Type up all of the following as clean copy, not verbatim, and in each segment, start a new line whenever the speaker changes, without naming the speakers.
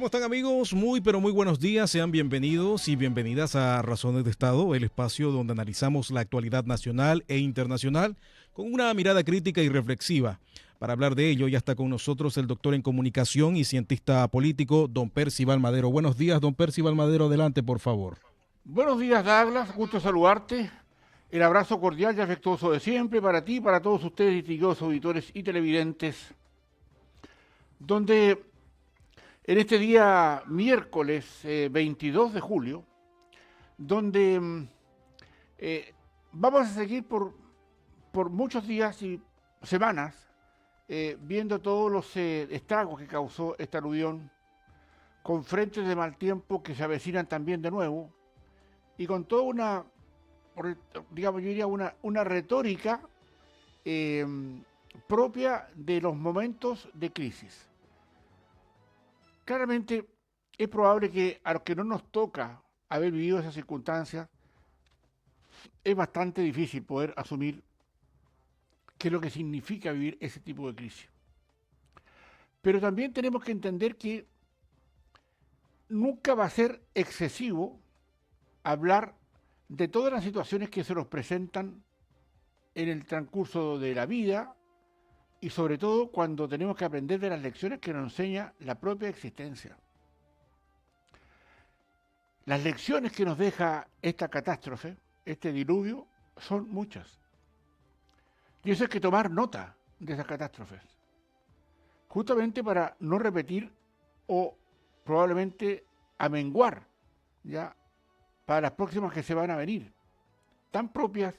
¿Cómo están amigos? Muy pero muy buenos días, sean bienvenidos y bienvenidas a Razones de Estado, el espacio donde analizamos la actualidad nacional e internacional con una mirada crítica y reflexiva. Para hablar de ello ya está con nosotros el doctor en comunicación y cientista político, don Percival Madero. Buenos días, don Percival Madero, adelante por favor.
Buenos días, Douglas. Gusto saludarte. El abrazo cordial y afectuoso de siempre para ti y para todos ustedes, distinguidos auditores y televidentes, donde en este día miércoles 22 de julio, donde vamos a seguir por muchos días y semanas viendo todos los estragos que causó esta aluvión, con frentes de mal tiempo que se avecinan también de nuevo, y con toda una, digamos, yo diría una retórica eh, propia de los momentos de crisis. Claramente es probable que a los que no nos toca haber vivido esas circunstancias, es bastante difícil poder asumir qué es lo que significa vivir ese tipo de crisis. Pero también tenemos que entender que nunca va a ser excesivo hablar de todas las situaciones que se nos presentan en el transcurso de la vida y sobre todo cuando tenemos que aprender de las lecciones que nos enseña la propia existencia. Las lecciones que nos deja esta catástrofe, este diluvio, son muchas. Y eso hay que tomar nota de esas catástrofes, justamente para no repetir o probablemente amenguar ya para las próximas que se van a venir, tan propias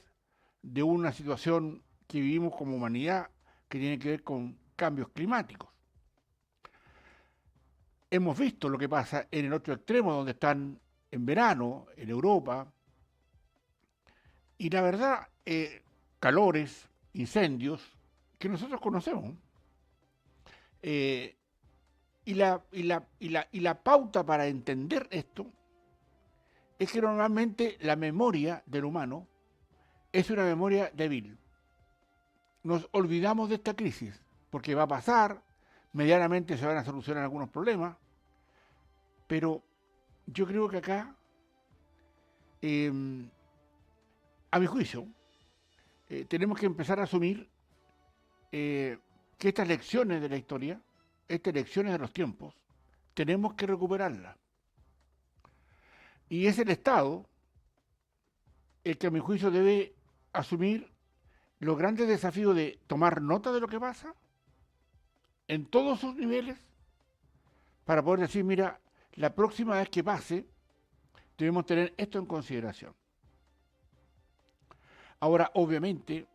de una situación que vivimos como humanidad que tiene que ver con cambios climáticos. Hemos visto lo que pasa en el otro extremo, donde están en verano, en Europa, y la verdad, calores, incendios, que nosotros conocemos. Y la pauta para entender esto es que normalmente la memoria del humano es una memoria débil. Nos olvidamos de esta crisis, porque va a pasar, medianamente se van a solucionar algunos problemas, pero yo creo que acá, a mi juicio, tenemos que empezar a asumir que estas lecciones de la historia, estas lecciones de los tiempos, tenemos que recuperarlas. Y es el Estado el que a mi juicio debe asumir los grandes desafíos de tomar nota de lo que pasa en todos sus niveles para poder decir, mira, la próxima vez que pase debemos tener esto en consideración. Ahora, obviamente,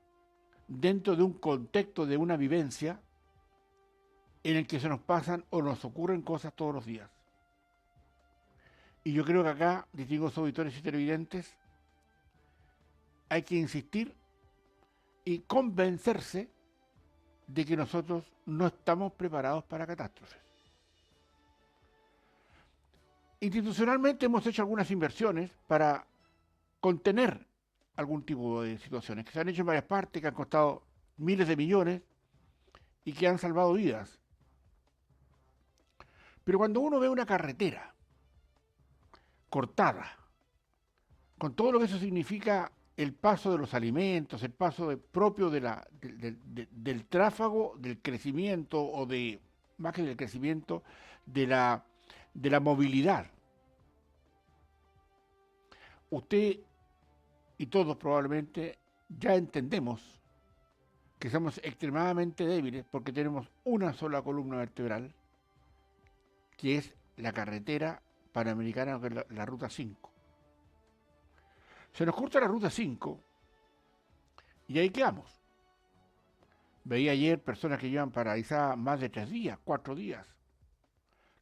dentro de un contexto de una vivencia en el que se nos pasan o nos ocurren cosas todos los días. Y yo creo que acá, distinguidos auditores y televidentes, hay que insistir y convencerse de que nosotros no estamos preparados para catástrofes. Institucionalmente hemos hecho algunas inversiones para contener algún tipo de situaciones que se han hecho en varias partes, que han costado miles de millones y que han salvado vidas. Pero cuando uno ve una carretera cortada, con todo lo que eso significa, el paso de los alimentos, el paso propio del tráfago, del crecimiento o de, más que del crecimiento, de la movilidad. Usted y todos probablemente ya entendemos que somos extremadamente débiles porque tenemos una sola columna vertebral, que es la carretera panamericana, que es la Ruta 5. Se nos corta la Ruta 5 y ahí quedamos. Veía ayer personas que llevan paralizadas más de 3 días, 4 días.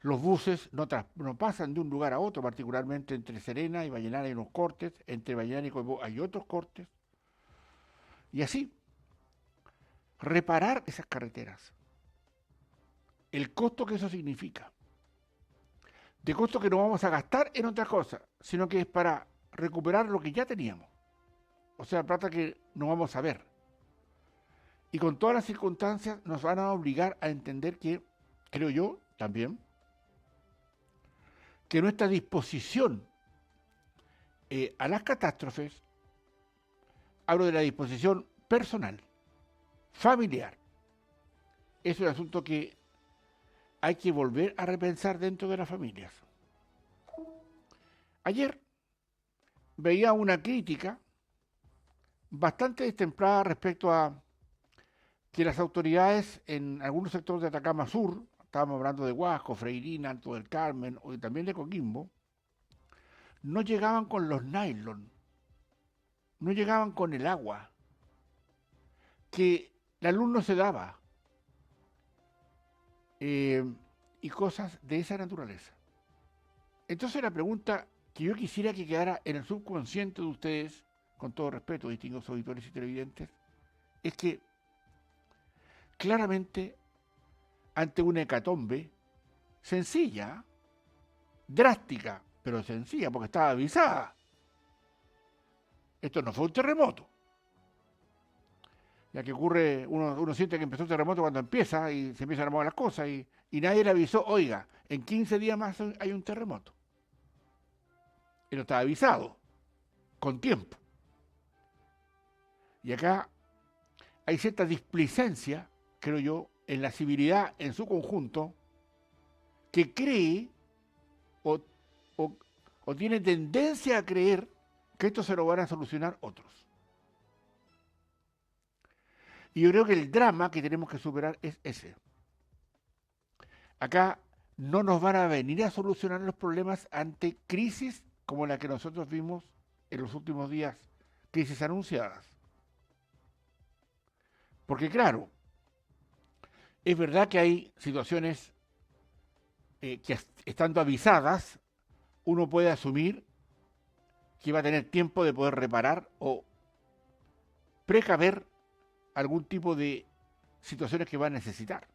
Los buses no pasan de un lugar a otro, particularmente entre Serena y Vallenar hay unos cortes, entre Vallenar y Coipó hay otros cortes. Y así, reparar esas carreteras, el costo que eso significa, de costo que no vamos a gastar en otra cosa, sino que es para recuperar lo que ya teníamos. O sea, plata que no vamos a ver. Y con todas las circunstancias nos van a obligar a entender que, creo yo, también, que nuestra disposición a las catástrofes, hablo de la disposición personal, familiar, es un asunto que hay que volver a repensar dentro de las familias. Ayer veía una crítica bastante destemplada respecto a que las autoridades en algunos sectores de Atacama Sur, estábamos hablando de Huasco, Freirina, Alto del Carmen, o también de Coquimbo, no llegaban con los nylon, no llegaban con el agua, que la luz no se daba, y cosas de esa naturaleza. Entonces la pregunta que yo quisiera que quedara en el subconsciente de ustedes, con todo respeto, distinguidos auditores y televidentes, es que claramente ante una hecatombe sencilla, drástica, pero sencilla, porque estaba avisada. Esto no fue un terremoto. Ya que ocurre, uno siente que empezó un terremoto cuando empieza y se empiezan a mover las cosas y nadie le avisó, oiga, en 15 días más hay un terremoto. Él no estaba avisado, con tiempo. Y acá hay cierta displicencia, creo yo, en la civilidad en su conjunto, que cree o tiene tendencia a creer que esto se lo van a solucionar otros. Y yo creo que el drama que tenemos que superar es ese. Acá no nos van a venir a solucionar los problemas ante crisis como la que nosotros vimos en los últimos días, crisis anunciadas. Porque claro, es verdad que hay situaciones que estando avisadas, uno puede asumir que va a tener tiempo de poder reparar o precaver algún tipo de situaciones que va a necesitar.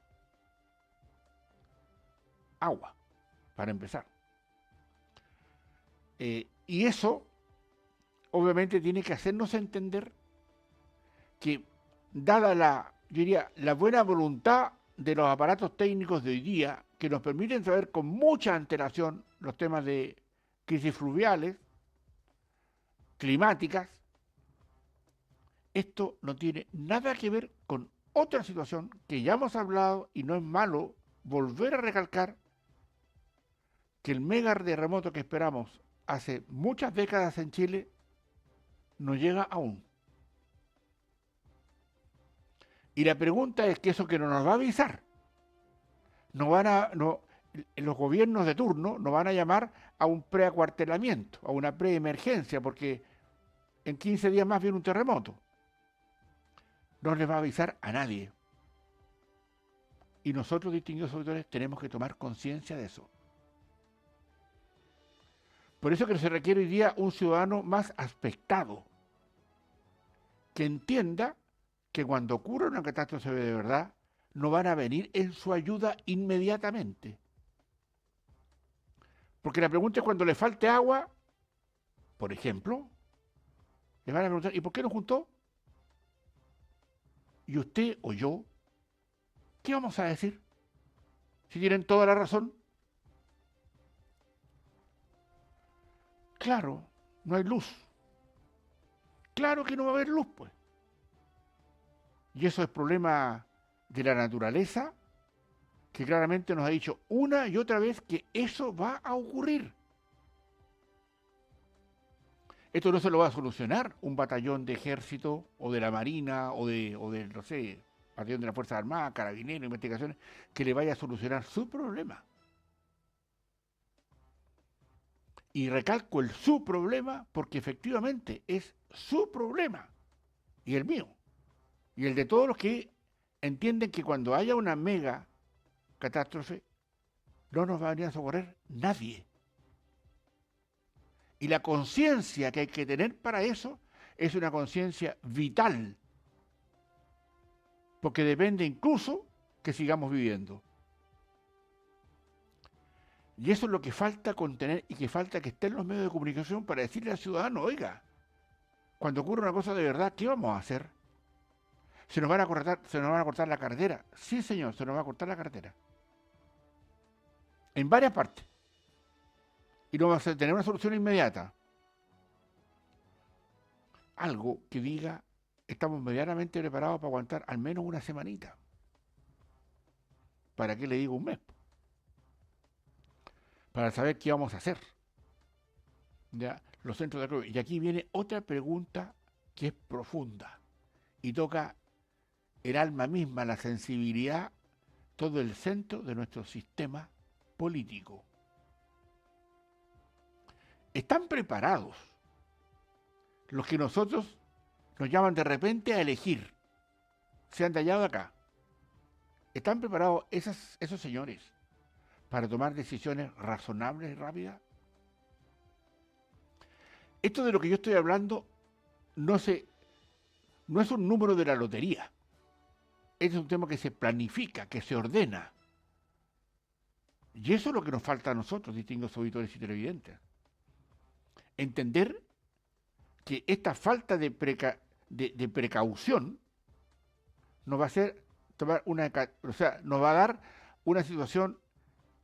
Agua, para empezar. Y eso, obviamente, tiene que hacernos entender que, dada yo diría, la buena voluntad de los aparatos técnicos de hoy día, que nos permiten saber con mucha antelación los temas de crisis fluviales, climáticas, esto no tiene nada que ver con otra situación que ya hemos hablado y no es malo volver a recalcar que el mega terremoto que esperamos hace muchas décadas en Chile no llega aún. Y la pregunta es que eso que no nos va a avisar, los gobiernos de turno nos van a llamar a un preacuartelamiento, a una preemergencia, porque en 15 días más viene un terremoto. No les va a avisar a nadie. Y nosotros, distinguidos auditores, tenemos que tomar conciencia de eso. Por eso que se requiere hoy día un ciudadano más aspectado, que entienda que cuando ocurra una catástrofe de verdad, no van a venir en su ayuda inmediatamente. Porque la pregunta es cuando le falte agua, por ejemplo, le van a preguntar, ¿y por qué no juntó? Y usted o yo, ¿qué vamos a decir? Si tienen toda la razón. Claro, no hay luz. Claro que no va a haber luz, pues. Y eso es problema de la naturaleza, que claramente nos ha dicho una y otra vez que eso va a ocurrir. Esto no se lo va a solucionar un batallón de ejército o de la Marina o de no sé, batallón de la Fuerza Armada, Carabineros, investigaciones, que le vaya a solucionar su problema. Y recalco el su problema porque efectivamente es su problema y el mío y el de todos los que entienden que cuando haya una mega catástrofe no nos va a venir a socorrer nadie. Y la conciencia que hay que tener para eso es una conciencia vital, porque depende incluso que sigamos viviendo. Y eso es lo que falta contener y que falta que estén los medios de comunicación para decirle al ciudadano, oiga, cuando ocurre una cosa de verdad, ¿qué vamos a hacer? ¿Se nos van a cortar la carretera? Sí, señor, se nos va a cortar la carretera. En varias partes. y no vamos a tener una solución inmediata. Algo que diga, estamos medianamente preparados para aguantar al menos una semanita. ¿Para qué le digo un mes? Para saber qué vamos a hacer. ¿Ya? Los centros de acopio. Y aquí viene otra pregunta que es profunda y toca el alma misma, la sensibilidad, todo el centro de nuestro sistema político. ¿Están preparados los que nosotros nos llaman de repente a elegir? Se han de allá o de acá. ¿Están preparados esos señores para tomar decisiones razonables y rápidas? Esto de lo que yo estoy hablando no es un número de la lotería. Este es un tema que se planifica, que se ordena. Y eso es lo que nos falta a nosotros, distinguidos auditores y televidentes. Entender que esta falta de precaución nos va a hacer tomar nos va a dar una situación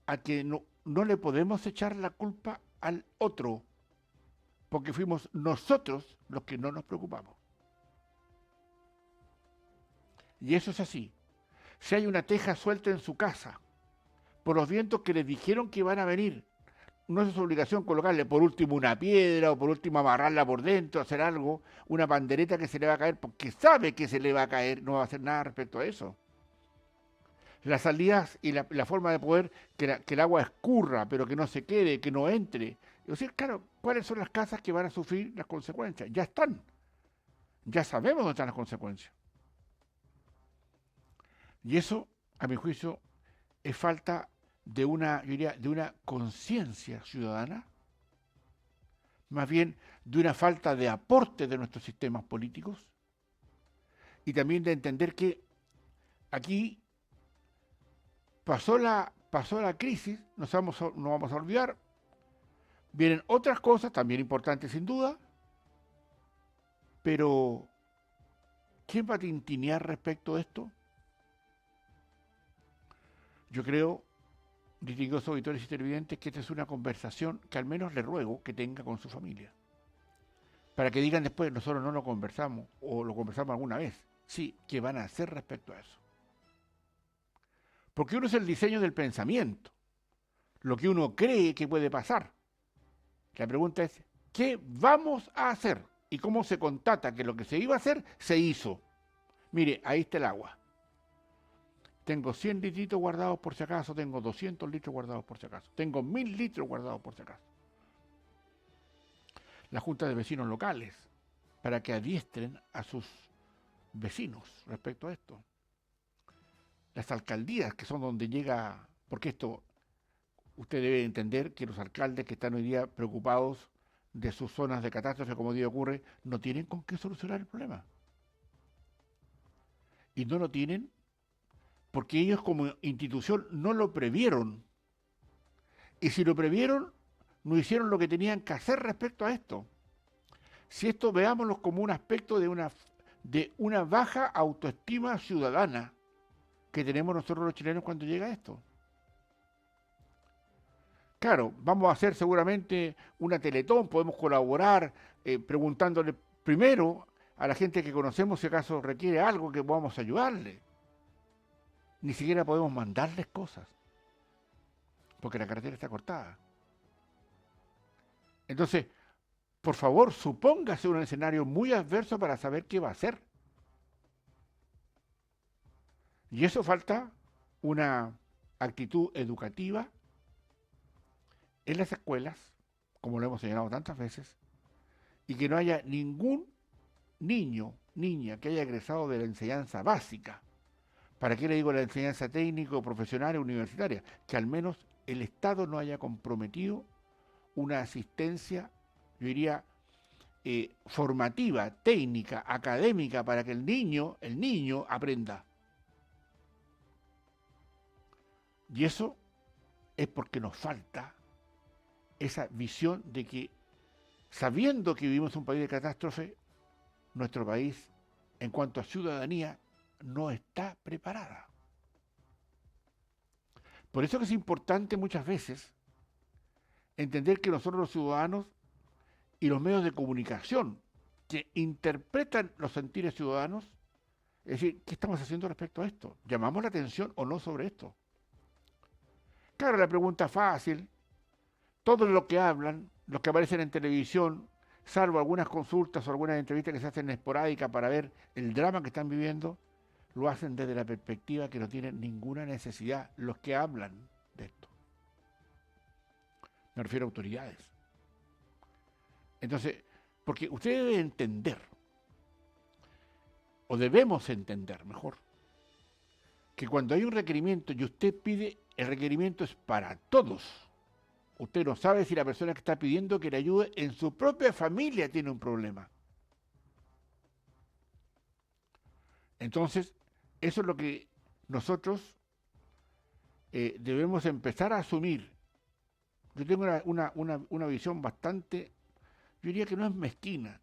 a que no le podemos echar la culpa al otro, porque fuimos nosotros los que no nos preocupamos. Y eso es así. Si hay una teja suelta en su casa, por los vientos que les dijeron que van a venir, no es su obligación colocarle por último una piedra o por último amarrarla por dentro, hacer algo, una pandereta que se le va a caer, porque sabe que se le va a caer, no va a hacer nada respecto a eso. Las salidas y la forma de poder que el agua escurra, pero que no se quede, que no entre. Es decir, claro, ¿cuáles son las casas que van a sufrir las consecuencias? Ya están. Ya sabemos dónde están las consecuencias. Y eso, a mi juicio, es falta de una conciencia ciudadana, más bien de una falta de aporte de nuestros sistemas políticos, y también de entender que aquí pasó la crisis, no vamos a olvidar, vienen otras cosas también importantes sin duda, pero ¿quién va a tintinear respecto a esto? Yo creo, distinguidos auditores y televidentes, que esta es una conversación que al menos le ruego que tenga con su familia. Para que digan después, nosotros no lo conversamos, o lo conversamos alguna vez. Sí, ¿qué van a hacer respecto a eso? Porque uno es el diseño del pensamiento, lo que uno cree que puede pasar. La pregunta es, ¿qué vamos a hacer? ¿Y cómo se constata que lo que se iba a hacer, se hizo? Mire, ahí está el agua. Tengo 100 litritos guardados por si acaso, tengo 200 litros guardados por si acaso, tengo 1000 litros guardados por si acaso. La Junta de Vecinos locales, para que adiestren a sus vecinos respecto a esto. Las alcaldías, que son donde llega, porque esto, usted debe entender que los alcaldes que están hoy día preocupados de sus zonas de catástrofe, como hoy día ocurre, no tienen con qué solucionar el problema. Y no lo tienen porque ellos como institución no lo previeron. Y si lo previeron, no hicieron lo que tenían que hacer respecto a esto. Si esto veámoslo como un aspecto de una baja autoestima ciudadana que tenemos nosotros los chilenos cuando llega esto. Claro, vamos a hacer seguramente una teletón, podemos colaborar preguntándole primero a la gente que conocemos si acaso requiere algo que podamos ayudarle. Ni siquiera podemos mandarles cosas, porque la carretera está cortada. Entonces, por favor, supóngase un escenario muy adverso para saber qué va a hacer. Y eso falta una actitud educativa en las escuelas, como lo hemos señalado tantas veces, y que no haya ningún niño, niña que haya egresado de la enseñanza básica. ¿Para qué le digo la enseñanza técnico, profesional y universitaria? Que al menos el Estado no haya comprometido una asistencia, yo diría, formativa, técnica, académica, para que el niño aprenda. Y eso es porque nos falta esa visión de que, sabiendo que vivimos un país de catástrofe, nuestro país, en cuanto a ciudadanía, no está preparada. Por eso que es importante muchas veces entender que nosotros los ciudadanos y los medios de comunicación que interpretan los sentires ciudadanos, es decir, ¿qué estamos haciendo respecto a esto? ¿Llamamos la atención o no sobre esto? Claro, la pregunta fácil, todo lo que hablan, los que aparecen en televisión, salvo algunas consultas o algunas entrevistas que se hacen esporádicas para ver el drama que están viviendo, lo hacen desde la perspectiva que no tienen ninguna necesidad los que hablan de esto. Me refiero a autoridades. Entonces, porque usted debe entender, o debemos entender mejor, que cuando hay un requerimiento y usted pide, el requerimiento es para todos. Usted no sabe si la persona que está pidiendo que le ayude en su propia familia tiene un problema. Entonces, eso es lo que nosotros debemos empezar a asumir. Yo tengo una visión bastante, yo diría que no es mezquina,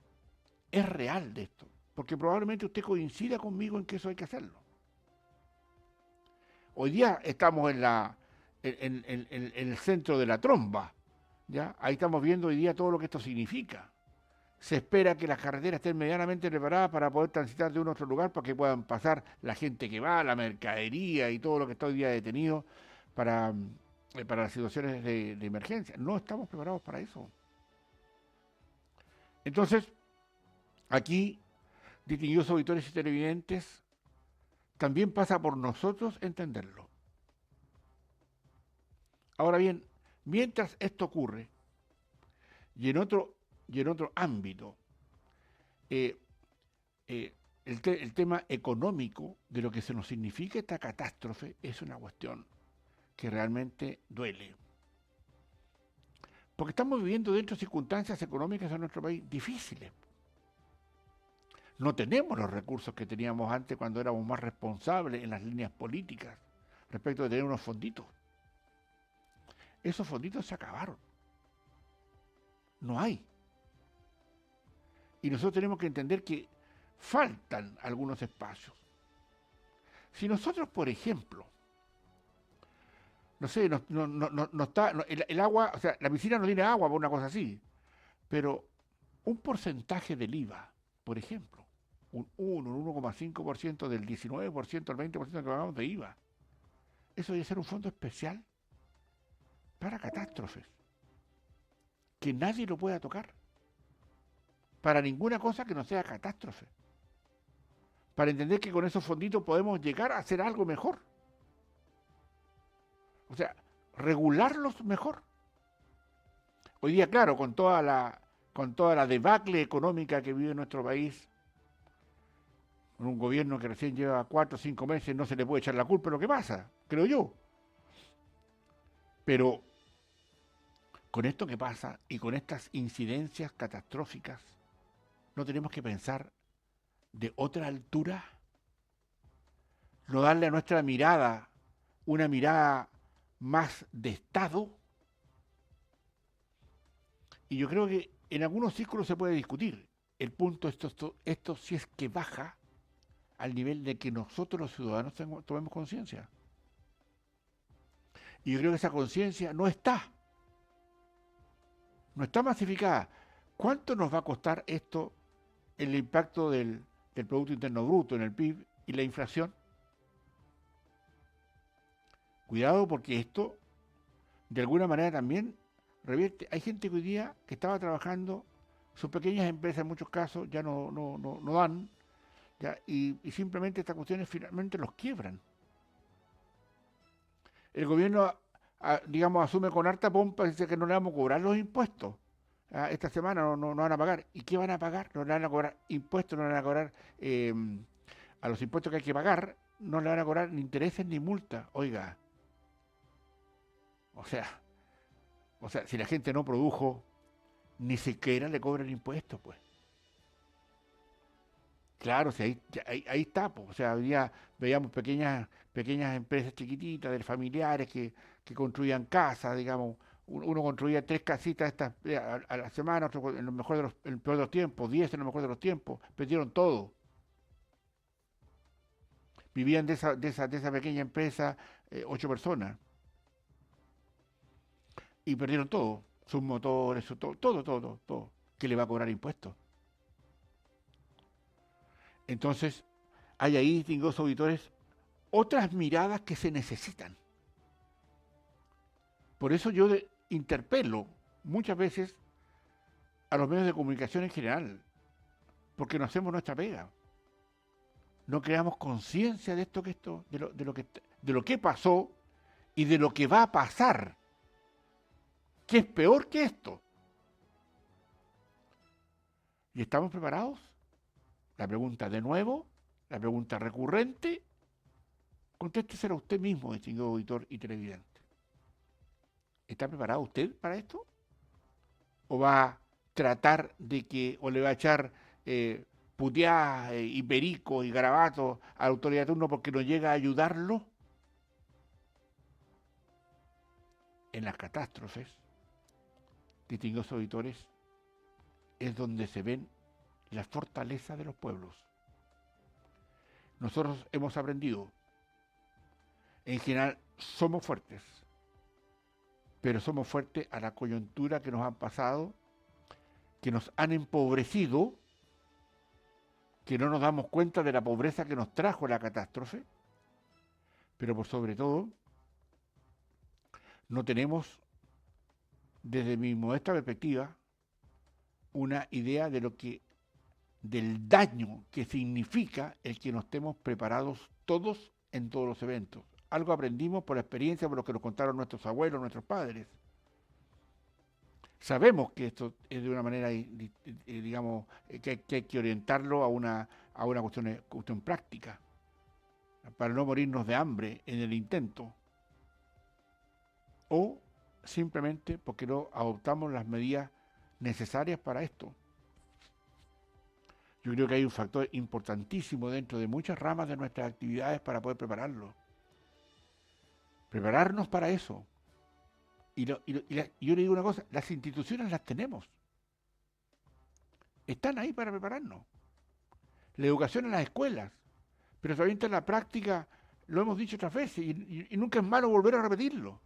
es real de esto, porque probablemente usted coincida conmigo en que eso hay que hacerlo. Hoy día estamos en el centro de la tromba, ¿ya? Ahí estamos viendo hoy día todo lo que esto significa. Se espera que las carreteras estén medianamente preparadas para poder transitar de uno a otro lugar para que puedan pasar la gente que va, la mercadería y todo lo que está hoy día detenido para las situaciones de emergencia. No estamos preparados para eso. Entonces, aquí, distinguidos auditores y televidentes, también pasa por nosotros entenderlo. Ahora bien, mientras esto ocurre, y en otro ámbito, el tema económico de lo que se nos significa esta catástrofe es una cuestión que realmente duele. Porque estamos viviendo dentro de circunstancias económicas en nuestro país difíciles. No tenemos los recursos que teníamos antes cuando éramos más responsables en las líneas políticas respecto de tener unos fonditos. Esos fonditos se acabaron. No hay. Y nosotros tenemos que entender que faltan algunos espacios. Si nosotros, por ejemplo, no sé, el agua, o sea, la piscina no tiene agua por una cosa así, pero un porcentaje del IVA, por ejemplo, un 1,5% del 19%, el 20% que pagamos de IVA, eso debe ser un fondo especial para catástrofes, que nadie lo pueda tocar, para ninguna cosa que no sea catástrofe, para entender que con esos fonditos podemos llegar a hacer algo mejor. O sea, regularlos mejor. Hoy día, claro, con toda la debacle económica que vive nuestro país, con un gobierno que recién lleva 4 o 5 meses, no se le puede echar la culpa de lo que pasa, creo yo. Pero con esto que pasa y con estas incidencias catastróficas, ¿no tenemos que pensar de otra altura? ¿No darle a nuestra mirada una mirada más de Estado? Y yo creo que en algunos círculos se puede discutir. El punto esto si es que baja al nivel de que nosotros los ciudadanos tomemos conciencia. Y yo creo que esa conciencia no está masificada. ¿Cuánto nos va a costar esto, el impacto del Producto Interno Bruto en el PIB y la inflación? Cuidado, porque esto, de alguna manera también revierte. Hay gente que hoy día que estaba trabajando, sus pequeñas empresas en muchos casos ya no dan, ¿ya? Y simplemente estas cuestiones finalmente los quiebran. El gobierno, digamos, asume con harta pompa y dice que no le vamos a cobrar los impuestos. Esta semana no van a pagar. ¿Y qué van a pagar? No le van a cobrar impuestos, no le van a cobrar a los impuestos que hay que pagar, no le van a cobrar ni intereses ni multas. Oiga, o sea, si la gente no produjo, ni siquiera le cobran impuestos, pues. Claro, si ahí está, pues. O sea, hoy día veíamos pequeñas empresas chiquititas, de familiares que construían casas, digamos. Uno construía 3 casitas estas a la semana, otro en el peor de los tiempos, 10 en lo mejor de los tiempos, perdieron todo. Vivían de esa pequeña empresa 8 personas. Y perdieron todo. sus motores, todo, que le va a cobrar impuestos. Entonces, hay ahí, distinguidos auditores, otras miradas que se necesitan. Por eso yo interpelo muchas veces a los medios de comunicación en general, porque no hacemos nuestra pega. No creamos conciencia de de lo que pasó y de lo que va a pasar, que es peor que esto. ¿Y estamos preparados? La pregunta de nuevo, la pregunta recurrente, contéstesela usted mismo, distinguido auditor y televidente. ¿Está preparado usted para esto? ¿O va a tratar de que, o le va a echar puteadas y pericos y garabatos a la autoridad de turno porque no llega a ayudarlo? En las catástrofes, distinguidos auditores, es donde se ven la fortaleza de los pueblos. Nosotros hemos aprendido, en general somos fuertes, pero somos fuertes a la coyuntura que nos han pasado, que nos han empobrecido, que no nos damos cuenta de la pobreza que nos trajo la catástrofe, pero por sobre todo, no tenemos, desde mi modesta perspectiva, una idea de del daño que significa el que no estemos preparados todos en todos los eventos. Algo aprendimos por la experiencia, por lo que nos contaron nuestros abuelos, nuestros padres. Sabemos que esto es de una manera, digamos, que hay que orientarlo a una cuestión práctica, para no morirnos de hambre en el intento, o simplemente porque no adoptamos las medidas necesarias para esto. Yo creo que hay un factor importantísimo dentro de muchas ramas de nuestras actividades para poder prepararlo. Prepararnos para eso. Y yo le digo una cosa, las instituciones las tenemos. Están ahí para prepararnos. La educación en las escuelas, pero también en la práctica, lo hemos dicho otras veces, y nunca es malo volver a repetirlo.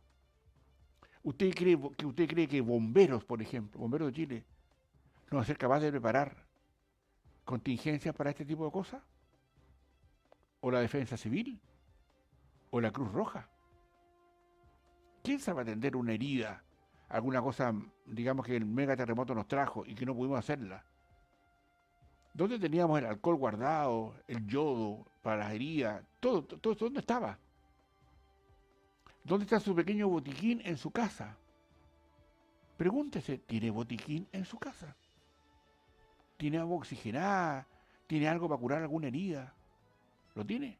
¿Usted cree que bomberos, por ejemplo, bomberos de Chile, no va a ser capaz de preparar contingencias para este tipo de cosas? ¿O la defensa civil? ¿O la Cruz Roja? ¿Quién sabe atender una herida? Alguna cosa, digamos, que el mega terremoto nos trajo y que no pudimos hacerla. ¿Dónde teníamos el alcohol guardado, el yodo para las heridas? Todo eso, ¿dónde estaba? ¿Dónde está su pequeño botiquín en su casa? Pregúntese, ¿tiene botiquín en su casa? ¿Tiene agua oxigenada? ¿Tiene algo para curar alguna herida? ¿Lo tiene?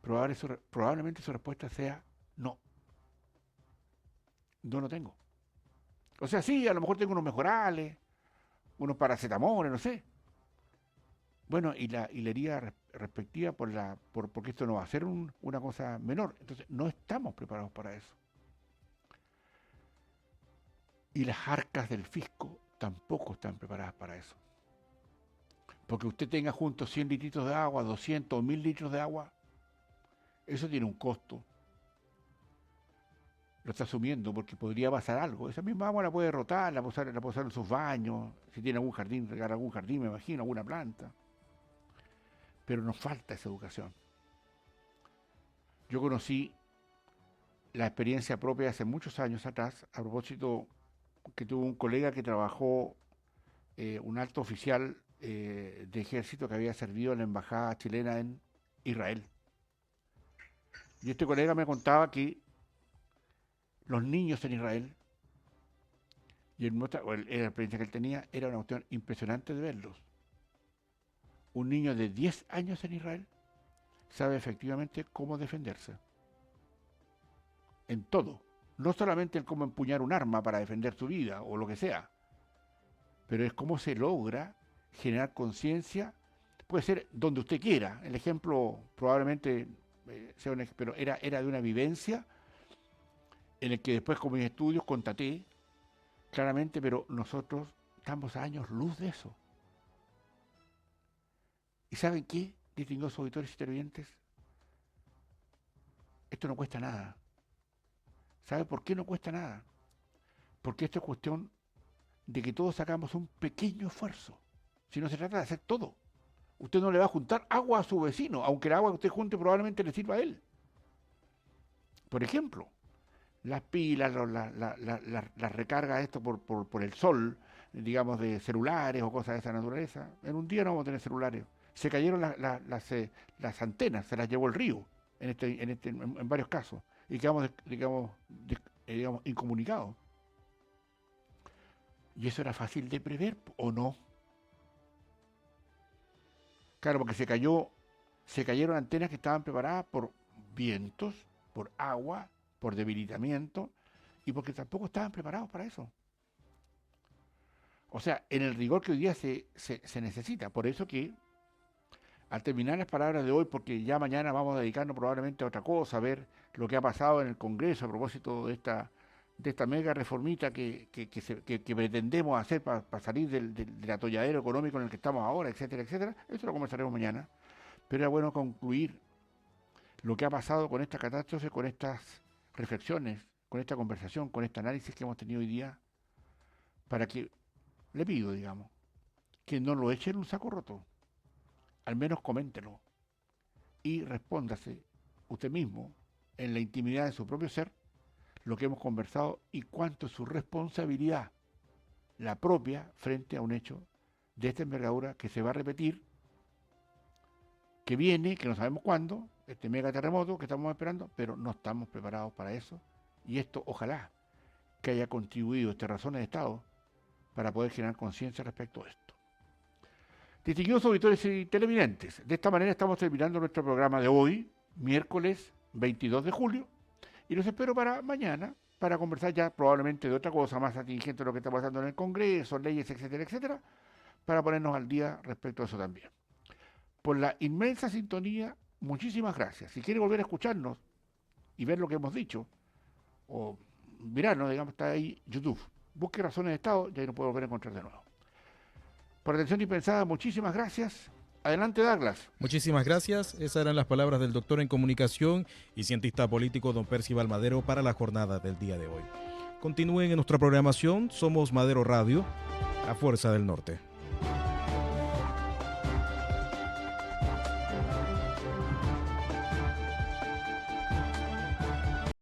Probablemente su respuesta sea no. No lo tengo. O sea, sí, a lo mejor tengo unos mejorales, unos paracetamoles, no sé. Bueno, y la herida respectiva porque esto no va a ser una cosa menor. Entonces, no estamos preparados para eso. Y las arcas del fisco tampoco están preparadas para eso. Porque usted tenga juntos 100 litros de agua, 200 o 1000 litros de agua, eso tiene un costo. Lo está asumiendo porque podría pasar algo. Esa misma agua la puede rotar, la puede usar en sus baños, si tiene algún jardín, regar algún jardín, me imagino, alguna planta. Pero nos falta esa educación. Yo conocí la experiencia propia hace muchos años atrás, a propósito que tuve un colega que trabajó, un alto oficial de ejército que había servido en la embajada chilena en Israel. Y este colega me contaba que los niños en Israel, y la experiencia que él tenía, era una cuestión impresionante de verlos. Un niño de 10 años en Israel sabe efectivamente cómo defenderse. En todo. No solamente el cómo empuñar un arma para defender su vida o lo que sea, pero es cómo se logra generar conciencia. Puede ser donde usted quiera. El ejemplo probablemente sea pero era de una vivencia en el que después con mis estudios constaté claramente, pero nosotros estamos a años luz de eso. ¿Y saben qué, distinguidos auditores y televidentes? Esto no cuesta nada. ¿Sabe por qué no cuesta nada? porque esto es cuestión de que todos sacamos un pequeño esfuerzo. Si no se trata de hacer todo. Usted no le va a juntar agua a su vecino, aunque el agua que usted junte probablemente le sirva a él. Por ejemplo, las pilas, las recargas, esto por el sol, digamos, de celulares o cosas de esa naturaleza. En un día no vamos a tener celulares. Se cayeron las antenas, se las llevó el río, en varios casos, y quedamos, digamos, incomunicados. Y eso era fácil de prever, ¿o no? Claro, porque se cayeron antenas que estaban preparadas por vientos, por agua, por debilitamiento, y porque tampoco estaban preparados para eso. O sea, en el rigor que hoy día se necesita. Por eso que, al terminar las palabras de hoy, porque ya mañana vamos a dedicarnos probablemente a otra cosa, a ver lo que ha pasado en el Congreso a propósito de esta mega reformita que pretendemos hacer para salir del atolladero económico en el que estamos ahora, etcétera, etcétera. Eso lo conversaremos mañana. Pero era bueno concluir lo que ha pasado con esta catástrofe, con estas reflexiones, con esta conversación, con este análisis que hemos tenido hoy día, para que, le pido, digamos, que no lo echen en un saco roto. Al menos coméntelo y respóndase usted mismo, en la intimidad de su propio ser, lo que hemos conversado y cuánto es su responsabilidad, la propia, frente a un hecho de esta envergadura que se va a repetir, que viene, que no sabemos cuándo, este mega terremoto que estamos esperando, pero no estamos preparados para eso. Y esto, ojalá, que haya contribuido estas razones de Estado para poder generar conciencia respecto a esto. Distinguidos auditores y televidentes, de esta manera estamos terminando nuestro programa de hoy, miércoles 22 de julio, y los espero para mañana, para conversar ya probablemente de otra cosa más atingente de lo que está pasando en el Congreso, leyes, etcétera, etcétera, para ponernos al día respecto a eso también. Por la inmensa sintonía, muchísimas gracias. Si quiere volver a escucharnos y ver lo que hemos dicho, o mirarnos, digamos, está ahí YouTube. Busque Razones de Estado y ahí nos puede volver a encontrar de nuevo. Por atención dispensada, muchísimas gracias. Adelante, Douglas.
Muchísimas gracias. Esas eran las palabras del doctor en comunicación y cientista político don Percival Madero para la jornada del día de hoy. Continúen en nuestra programación. Somos Madero Radio, la Fuerza del Norte.